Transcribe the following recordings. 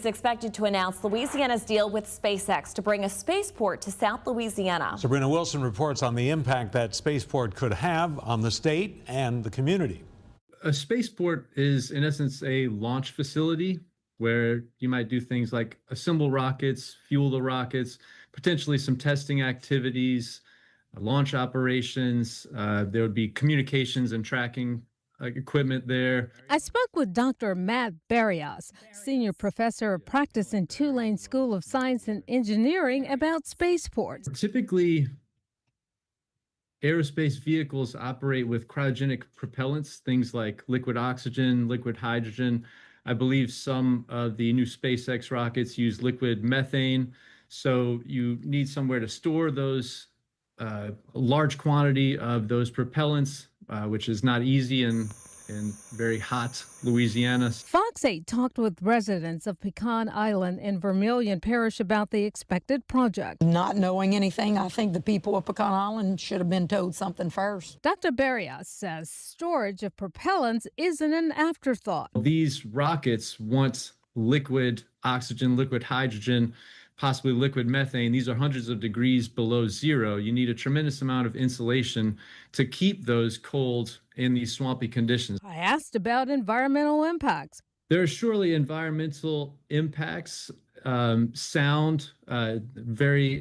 Is expected to announce Louisiana's deal with SpaceX to bring a spaceport to South Louisiana. Sabrina Wilson reports on the impact that spaceport could have on the state and the community. A spaceport is, in essence, a launch facility where you might do things like assemble rockets, fuel the rockets, potentially some testing activities, launch operations. There would be communications and tracking equipment there. I spoke with Dr. Matt Barrios, senior professor of practice in Tulane School of Science and Engineering, about spaceports. Typically, aerospace vehicles operate with cryogenic propellants, things like liquid oxygen, liquid hydrogen. I believe some of the new SpaceX rockets use liquid methane. So you need somewhere to store those, a large quantity of those propellants, which is not easy in very hot Louisiana. Fox 8 talked with residents of Pecan Island in Vermilion Parish about the expected project. Not knowing anything, I think the people of Pecan Island should have been told something first. Dr. Barrios says storage of propellants isn't an afterthought. These rockets want liquid oxygen, liquid hydrogen, possibly liquid methane. These are hundreds of degrees below zero. You need a tremendous amount of insulation to keep those cold in these swampy conditions. I asked about environmental impacts. There are surely environmental impacts. Sound, very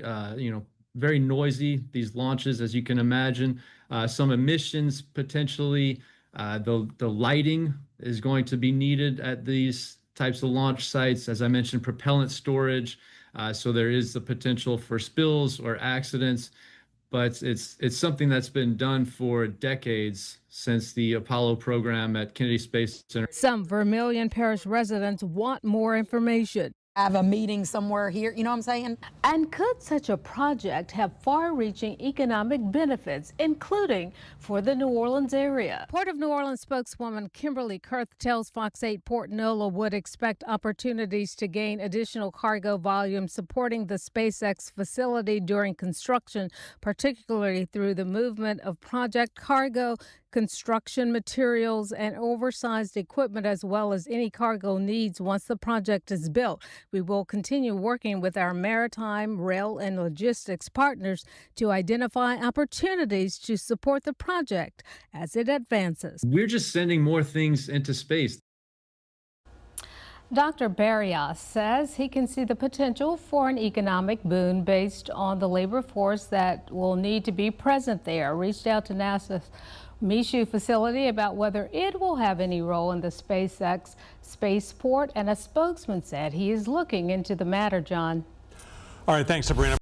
noisy, these launches, as you can imagine. Some emissions potentially. The lighting is going to be needed at these types of launch sites. As I mentioned, propellant storage. So there is the potential for spills or accidents, but it's something that's been done for decades since the Apollo program at Kennedy Space Center. Some Vermilion Parish residents want more information. Have a meeting somewhere here, you know what I'm saying? And could such a project have far-reaching economic benefits, including for the New Orleans area? Port of New Orleans spokeswoman Kimberly Kurth tells Fox 8 Port Nola would expect opportunities to gain additional cargo volume supporting the SpaceX facility during construction, particularly through the movement of project cargo, construction materials, and oversized equipment, as well as any cargo needs once the project is built. We will continue working with our maritime, rail, and logistics partners to identify opportunities to support the project as it advances. We're just sending more things into space. Dr. Barrios says he can see the potential for an economic boon based on the labor force that will need to be present there. Reached out to NASA's Michoud facility about whether it will have any role in the SpaceX spaceport, and a spokesman said he is looking into the matter, John. All right, thanks, Sabrina.